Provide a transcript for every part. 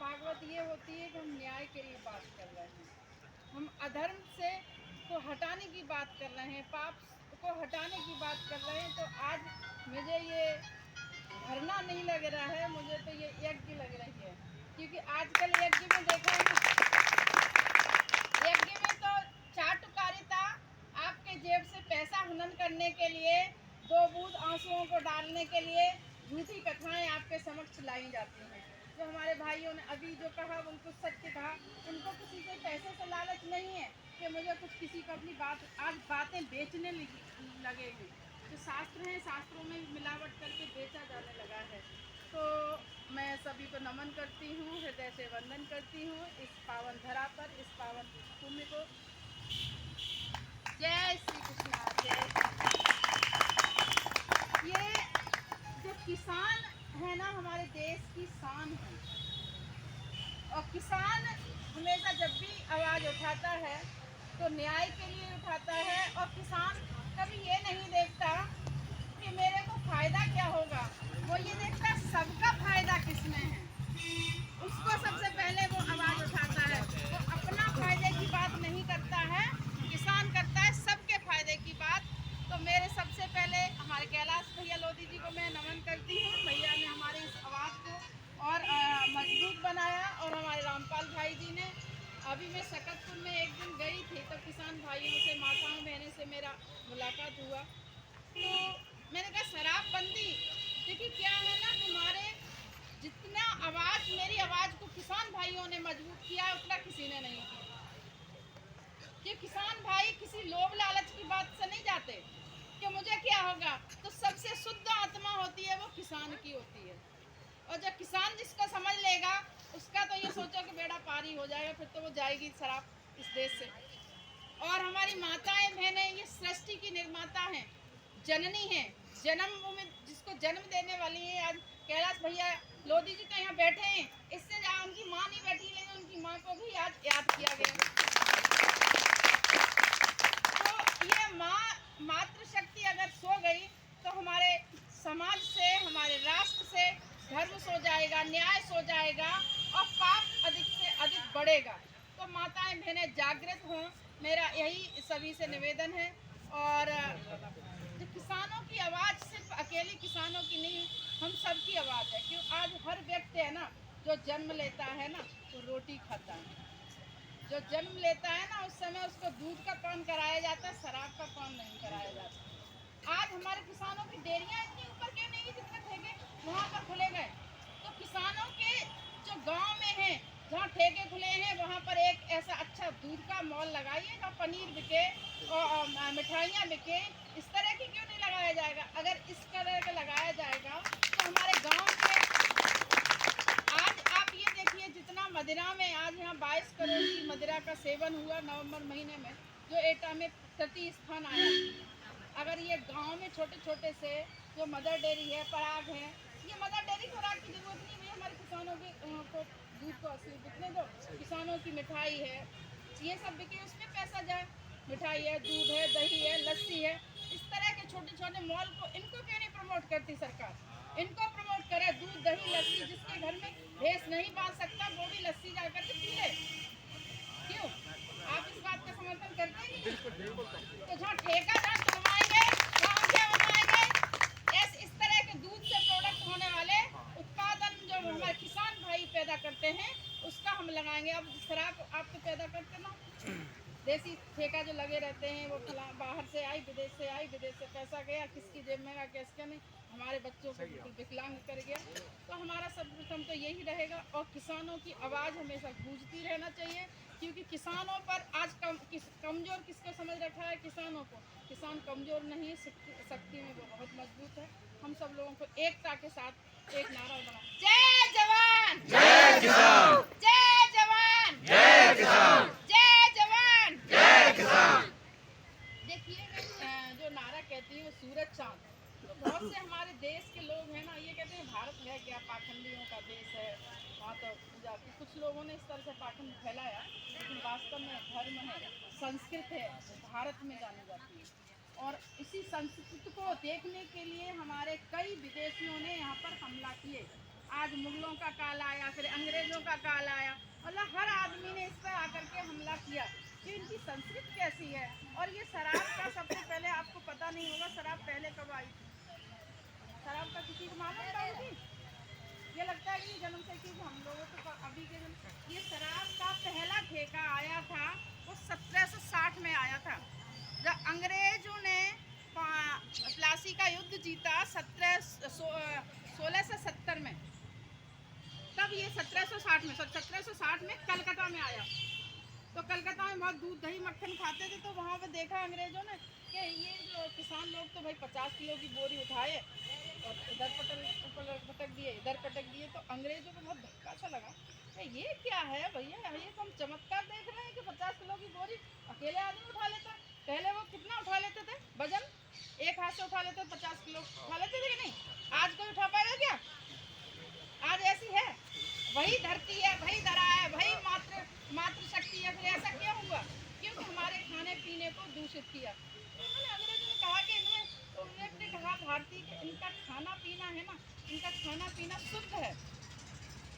भागवत ये होती है कि हम न्याय के लिए बात कर रहे हैं, हम अधर्म से को हटाने की बात कर रहे हैं, पाप को हटाने की बात कर रहे हैं। तो आज मुझे ये धरना नहीं लग रहा है, मुझे तो ये यज्ञ लग रही है। क्योंकि आजकल यज्ञ में देखा है ना, यज्ञ में तो चाटुकारिता, आपके जेब से पैसा हनन करने के लिए, 2 बूंद आंसुओं को डालने के लिए झूठी कथाएं आपके समक्ष लाई जाती हैं। जो हमारे भाइयों ने अभी जो कहा बिल्कुल सत्य कहा। उनको किसी से पैसे से लालच नहीं है कि मुझे कुछ किसी को अपनी आज बातें बेचने लगेंगे। जो शास्त्र हैं, शास्त्रों में मिलावट करके बेचा जाने लगा है। तो मैं सभी को नमन करती हूँ, हृदय से वंदन करती हूँ इस पावन धरा पर, इस पावन पुण्य को। जय श्री कृष्णा। जय ये जो किसान है ना, हमारे देश की शान है। और किसान हमेशा जब भी आवाज़ उठाता है तो न्याय के लिए उठाता है। और किसान कभी ये नहीं देखता कि मेरे को फायदा क्या होगा, वो ये देखता सबका फायदा किसमें है, उसको सबसे पहले वो आवाज़ उठाता है। वो अपना फायदे की बात नहीं करता है, किसान करता है सबके फायदे की बात। तो मेरे सबसे पहले हमारे कैलाश भैया लोधी जी को मैं नमन करती हूँ। भैया ने हमारी इस आवाज़ को और मजबूत बनाया। और हमारे रामपाल भाई जी ने, अभी मैं शकतपुर में एक दिन गई थी तो किसान भाइयों से, माताओं बहनों से मेरा मुलाकात हुआ। तो मैंने कहा शराबबंदी, देखिए क्या है ना, हमारे जितना आवाज़, मेरी आवाज़ को किसान भाइयों ने मजबूत किया उतना किसी ने नहीं किया। कि किसान भाई किसी लोभ लालच की बात से नहीं जाते कि मुझे क्या होगा। तो सबसे शुद्ध आत्मा होती है वो किसान की होती है। और जब किसान जिसको समझ लेगा, उसका तो ये सोचो कि बेड़ा पार ही हो जाएगा, फिर तो वो जाएगी शराब इस देश से। और हमारी माताएं बहनें ये सृष्टि की निर्माता हैं, जननी हैं, जन्म में जिसको जन्म देने वाली है। आज कैलाश भैया लोधी जी तो यहाँ बैठे हैं, इससे उनकी माँ नहीं बैठी, लेकिन उनकी माँ को भी आज याद किया गया। तो ये मातृशक्ति अगर सो गई तो हमारे समाज से, हमारे राष्ट्र से धर्म सो जाएगा, न्याय सो जाएगा और पाप अधिक से अधिक बढ़ेगा। तो माताएं बहनें जागृत हों, मेरा यही सभी से निवेदन है। और जो किसानों की आवाज़ सिर्फ अकेले किसानों की नहीं, हम सबकी आवाज़ है। क्यों आज हर व्यक्ति है ना, जो जन्म लेता है ना तो रोटी खाता है। जो जन्म लेता है ना, उस समय उसको दूध का पान कराया जाता है, शराब का पान नहीं कराया जाता। आज हमारे किसानों की डेयरियां इतनी ऊपर क्यों नहीं, जितने ठेके वहाँ पर खुले गए। तो किसानों के जो गांव में है, जहाँ ठेके खुले हैं, वहाँ पर एक ऐसा अच्छा दूध का मॉल लगाइए जहाँ पनीर बिके और मिठाइयाँ बिके। इस तरह की क्यों नहीं लगाया जाएगा। अगर इस तरह का लगाया जाएगा तो हमारे गाँव के, आज आप ये देखिए जितना मदिरा में, आज यहाँ 22 करोड़ की मदिरा का सेवन हुआ नवंबर महीने में, जो एटा में प्रति स्थान आया। अगर ये गांव में छोटे छोटे से जो मदर डेयरी है, पराग है, ये मदर डेयरी खुराक की जरूरत नहीं है। हमारे किसानों के को दूध को असली बिकने दो। किसानों की मिठाई है, ये सब बिके, उसमें पैसा जाए। मिठाई है, दूध है, दही है, लस्सी है, इस तरह के छोटे छोटे मॉल को, इनको क्यों नहीं प्रमोट करती सरकार। इनको प्रमोट करे, दूध दही लस्सी। जिसके घर में भैंस नहीं बांध सकता वो भी लस्सी जाकर के पी ले। क्यों आप इस बात का समर्थन करते हैं? तो जहाँ ठेका जहाँ करवाएंगे वहाँ क्या बनाएंगे। इस तरह के दूध से प्रोडक्ट होने वाले उत्पादन जो हमारे किसान भाई पैदा करते हैं उसका हम लगाएंगे। अब शराब आप तो पैदा करते ना, देसी ठेका जो लगे रहते हैं, वो बाहर से आई, विदेश से आई, विदेश से पैसा गया, किसकी जेब में गया, किसका नहीं, हमारे बच्चों को बिल्कुल विकलांग कर गया। तो हमारा सर्वप्रथम तो यही रहेगा। और किसानों की आवाज़ हमेशा गूंजती रहना चाहिए। क्योंकि किसानों पर आज कमज़ोर किसको समझ रखा है, किसानों को। किसान कमज़ोर नहीं, शक्ति में वो बहुत मजबूत है। हम सब लोगों को एकता के साथ एक नारा बना, जय जवान जय किसान, जय जवान जय किसान, जय जवान जय किसान। देखिए मैं जो नारा कहती हूँ सूरज चांद। तो बहुत से हमारे देश के लोग हैं ना, ये कहते हैं भारत है क्या, पाखंडियों का देश है, वहाँ तो पूजा की। कुछ लोगों ने इस तरह से पाखंड फैलाया, लेकिन वास्तव में धर्म है, संस्कृत है, भारत में जानी जाती है। और इसी संस्कृति को देखने के लिए हमारे कई विदेशियों ने यहाँ पर हमला किए। आज मुगलों का काल आया, फिर अंग्रेजों का काल आया, मतलब हर आदमी ने इस पर आकर के हमला किया कि इनकी संस्कृति कैसी है। और ये शराब का सबसे पहले आपको पता नहीं होगा शराब पहले कब आई थी। शराब का किसी को मालूम था जी? ये लगता है कि जन्म से कि हम लोगों को अभी के ये शराब का पहला ठेका आया था वो 1760 में आया था, जब अंग्रेजों ने प्लासी का युद्ध जीता 1670 में। तब ये 1760 में कलकत्ता में आया। तो कलकत्ता में बहुत दूध दही मक्खन खाते थे, तो वहाँ पे देखा अंग्रेजों ने कि ये जो किसान लोग तो भाई 50 किलो की बोरी उठाए और इधर पटक दिए, इधर पटक दिए। तो अंग्रेजों को बहुत धक्का सा लगा कि ये क्या है भैया, ये तो हम चमत्कार देख रहे हैं कि 50 किलो की बोरी अकेले आदमी उठा लेता। पहले वो कितना उठा लेते थे वजन, एक हाथ से उठा लेते थे, 50 किलो उठा लेते थे कि नहीं? आज कोई उठा पाएगा क्या? आज ऐसी है, वही धरती है, वही धरा है, वही मातृशक्ति है। फिर ऐसा क्यों हुआ? क्योंकि हमारे खाने पीने को दूषित किया। उन्होंने अंग्रेजों ने कहा कि उन्होंने कहा भारतीय इनका खाना पीना है ना, इनका खाना पीना शुद्ध है।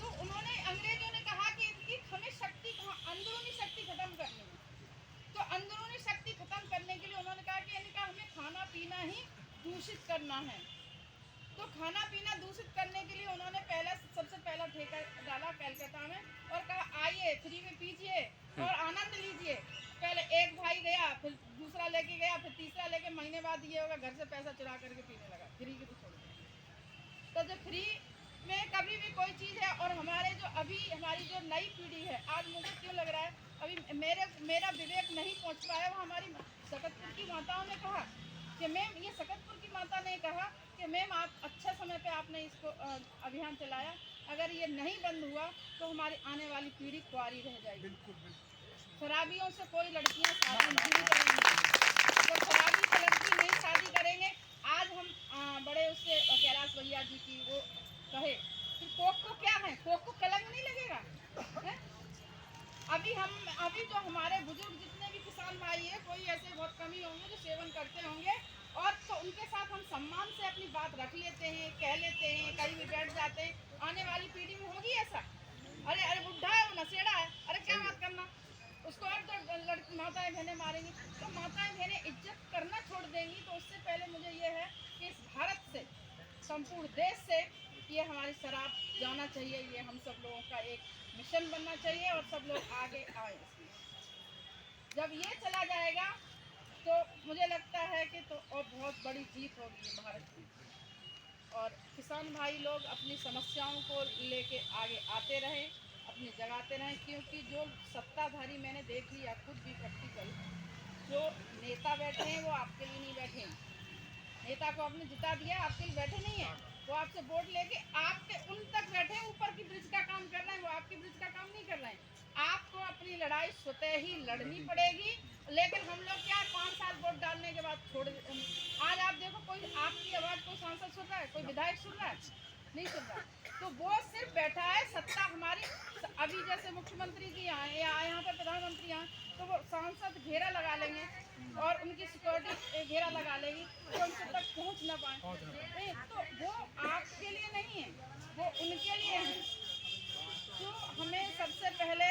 तो उन्होंने अंग्रेजों ने कहा कि इनकी हमें शक्ति, अंदरूनी शक्ति खत्म करनी है। तो अंदरूनी शक्ति खत्म करने के लिए उन्होंने कहा कि इनका हमें खाना पीना ही दूषित करना है। तो खाना पीना दूषित करने के लिए उन्होंने सबसे पहला ठेका डाला कलकत्ता में और कहा आइए फ्री में पीजिए और आनंद लीजिए। पहले एक भाई गया, फिर दूसरा लेके गया, फिर तीसरा लेके, महीने बाद ये होगा घर से पैसा चुरा करके पीने लगा, फ्री की तो छोड़ दिया। तो जो फ्री में कभी भी कोई चीज़ है, और हमारे जो अभी हमारी जो नई पीढ़ी है, आज मुझे क्यों लग रहा है अभी मेरा विवेक नहीं पहुंच पाया। वो हमारी सकतपुर की माताओं ने कहा कि मैम, ये सकतपुर की माता ने कहा कि मैम आप अच्छे समय पे आपने इसको अभियान चलाया, अगर ये नहीं बंद हुआ तो हमारी आने वाली पीढ़ी कुंवारी रह जाएगी। शराबियों से कोई लड़कियां शादी नहीं करेंगी, तो शराबी से लड़की नहीं शादी करेंगे। आज हम बड़े उससे कैलाश भैया जी की वो कहे कि कोक को क्या है, कोक को कलंक नहीं लगेगा है? अभी जो हमारे बुजुर्ग जितने भी किसान भाई है, कोई ऐसे बहुत कम ही होंगे जो सेवन करते होंगे, और तो उनके साथ हम सम्मान से अपनी बात रख लेते हैं, कह लेते हैं, कहीं भी बैठ जाते हैं। आने वाली पीढ़ी में होगी ऐसा? अरे बुढ़ा है, वो नशेड़ा है, अरे क्या बात करना उसको, और तो माताएं बहनें मारेंगी। तो माताएं बहनें इज्जत करना छोड़ देंगी। तो उससे पहले मुझे ये है कि इस भारत से, संपूर्ण देश से ये हमारी शराब जाना चाहिए। ये हम सब लोगों का एक मिशन बनना चाहिए और सब लोग आगे आए इसमें। जब ये चला जाएगा तो मुझे लगता है कि तो और बहुत बड़ी जीत होगी भारत की। और किसान भाई लोग अपनी समस्याओं को लेके आगे आते रहें, अपनी जगाते रहें, क्योंकि जो सत्ताधारी मैंने देख लिया खुद भी प्रैक्टिकल, जो नेता बैठे हैं वो आपके लिए नहीं बैठे हैं। नेता को आपने जिता दिया, आपके लिए बैठे नहीं है। वो आपसे वोट लेके आपके उन तक बैठे, ऊपर की ब्रिज का काम कर रहे हैं, वो आपकी ब्रिज का काम नहीं कर रहे हैं। आपको अपनी लड़ाई स्वतः ही लड़नी पड़ेगी। लेकिन हम लोग क्या 5 साल वोट डालने के बाद छोड़, आज आप देखो कोई आपकी आवाज़ कोई सांसद सुन रहा है, कोई विधायक सुन रहा है? नहीं सुन रहा। तो वो सिर्फ बैठा है, सत्ता हमारी। अभी जैसे मुख्यमंत्री जी यहाँ पर प्रधानमंत्री यहाँ, तो वो सांसद घेरा लगा लेंगे और उनकी सिक्योरिटी घेरा लगा लेगी तो उनके तक पहुँच ना पाए। तो वो आपके लिए नहीं है, वो उनके लिए है। तो हमें सबसे पहले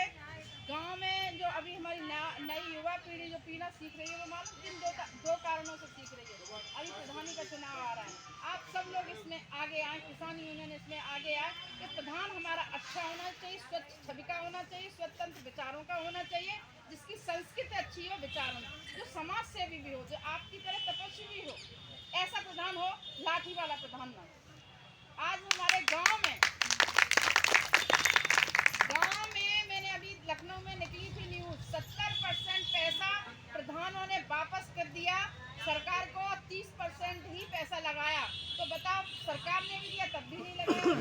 गांव में जो अभी हमारी नई युवा पीढ़ी जो पीना सीख रही है, वो मालूम किन दो कारणों से सीख रही है। अभी प्रधानी का चुनाव आ रहा है, आप सब लोग इसमें आगे आए, किसान यूनियन इसमें आगे आए कि प्रधान हमारा अच्छा होना चाहिए, स्वच्छ छवि का होना चाहिए, स्वतंत्र विचारों का होना चाहिए, जिसकी संस्कृति अच्छी हो, विचारों जो समाज सेवी भी हो, जो आपकी तरह तपस्वी भी हो, ऐसा प्रधान हो, लाठी वाला प्रधान ना हो। आज हमारे गाँव में मैंने अभी लखनऊ में निकली थी न्यूज, 70% पैसा प्रधानों ने वापस कर दिया सरकार को, 30% ही पैसा लगाया। तो बताओ, सरकार ने भी दिया तब भी नहीं लगाया।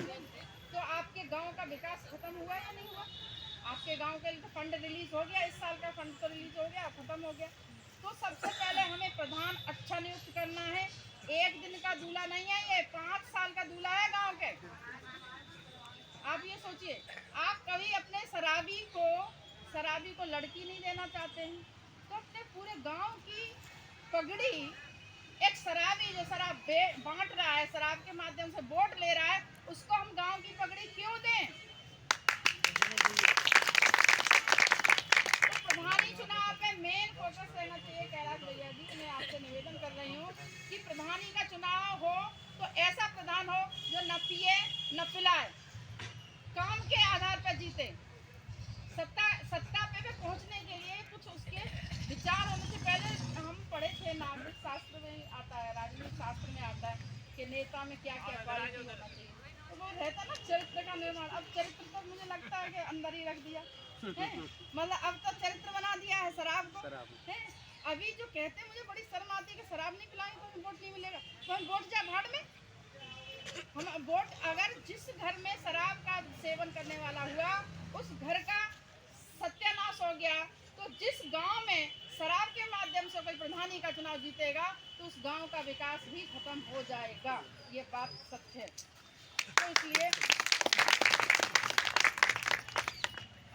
तो आपके गांव का विकास खत्म हुआ या नहीं हुआ? आपके गांव के लिए तो फंड रिलीज हो गया, इस साल का फंड तो रिलीज हो गया, खत्म हो गया। तो सबसे पहले हमें प्रधान अच्छा नियुक्त करना है। एक दिन का दूल्हा नहीं है, ये 5 साल का दूल्हा है गाँव के। आप ये सोचिए, आप कभी अपने शराबी को लड़की नहीं देना चाहते हैं, तो अपने पूरे गांव की पगड़ी एक शराबी जो शराब बांट रहा है, शराब के माध्यम से वोट ले रहा है, उसको हम गांव की पगड़ी क्यों दें? तो प्रधानी चुनाव पे मेन फोकस रहना चाहिए। कैलाश भैया जी, मैं आपसे निवेदन कर रही हूँ कि प्रधानी का चुनाव हो तो ऐसा प्रधान हो जो न पिए न पिलाए, काम के आधार पर जीते। सत्ता पे पहुंचने के लिए कुछ उसके विचार होने से पहले हम पढ़े थे, नागरिक शास्त्र में आता है, राजनीतिक शास्त्र में आता है कि नेता में क्या क्या क्वालिटी होना चाहिए। तो वो रहता ना चरित्र का निर्माण। अब चरित्र तो मुझे लगता है कि अंदर ही रख दिया है, मतलब अब तो चरित्र बना दिया है शराब को है। अभी जो कहते हैं, मुझे बड़ी शर्म आती है कि शराब नहीं पिलाएंगे तो हमें वोट नहीं मिलेगा। तो हम वोट जा भाड़ में। हम वोट, अगर जिस घर में शराब का सेवन करने वाला हुआ उस घर का सत्यानाश हो गया, तो जिस गांव में शराब के माध्यम से कोई प्रधानी का चुनाव जीतेगा तो उस गांव का विकास भी खत्म हो जाएगा। ये बात सत्य है। तो इसलिए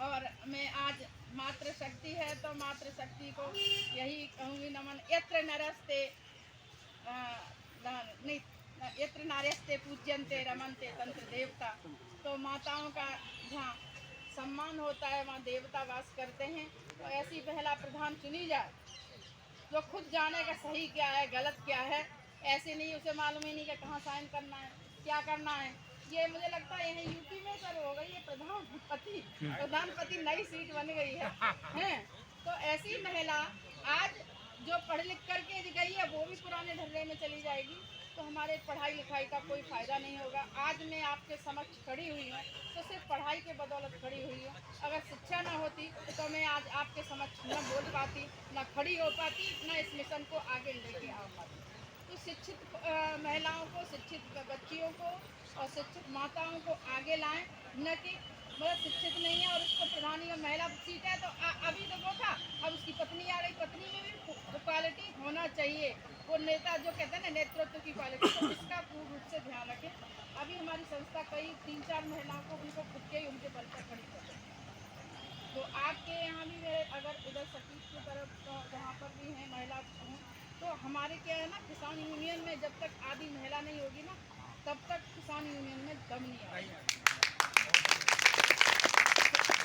और मैं आज मातृशक्ति है तो मातृशक्ति को यही कहूँगी, नमन। यत्र नरस्ते यत्र नार्यस्ते पूज्यन्ते रमन्ते तंत्र देवता। तो माताओं का जहाँ सम्मान होता है वहाँ देवता वास करते हैं। तो ऐसी महिला प्रधान चुनी जाए जो खुद जाने का सही क्या है गलत क्या है। ऐसे नहीं उसे मालूम ही नहीं कि कहाँ साइन करना है, क्या करना है। ये मुझे लगता है यही यूपी में सर हो गई है प्रधानपति नई सीट बन गई है हैं? तो ऐसी महिला आज जो पढ़ लिख करके गई है वो भी पुराने ढर्रे में चली जाएगी। तो हमारे पढ़ाई लिखाई का कोई फ़ायदा नहीं होगा। आज मैं आपके समक्ष खड़ी हुई हूँ तो सिर्फ पढ़ाई के बदौलत खड़ी हुई हूँ। अगर शिक्षा ना होती तो मैं आज आपके समक्ष न बोल पाती, न खड़ी हो पाती, न इस मिशन को आगे लेके आ पाती। तो शिक्षित महिलाओं को, शिक्षित बच्चियों को और शिक्षित माताओं को आगे लाएं, न कि मतलब शिक्षित नहीं है और उसको प्रधानी में महिला सीट है तो अभी तो वो था, अब उसकी पत्नी आ गई, पत्नी में भी क्वालिटी होना चाहिए। वो नेता जो कहते हैं ना नेतृत्व की क्वालिटी, तो इसका पूर्ण रूप से ध्यान रखें। अभी हमारी संस्था कई 3-4 महिलाओं को उनको खुद के ही उनके बल पर खड़ी कर रही है। तो आपके यहाँ भी मेरे अगर उधर सतीश की तरफ तो जहाँ पर भी हैं महिला हूँ, तो हमारे क्या है ना, किसान यूनियन में जब तक आधी महिला नहीं होगी ना तब तक किसान यूनियन में दम नहीं आएगा।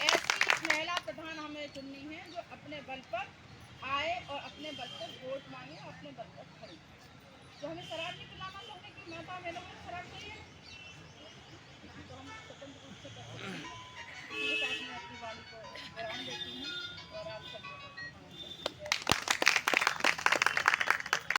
ऐसी महिला प्रधान हमें चुननी है जो अपने बल पर आए और अपने बल पर वोट मांगे और अपने बल पर खड़ी। तो हमें शराब नहीं पिलाना तो हमें कि माता बहनों को शराब चाहिए, तो हम स्वतंत्र रूप से कर सकते हैं। इसी के साथ मैं अपनी वाणी को विराम देती हूँ और आप सब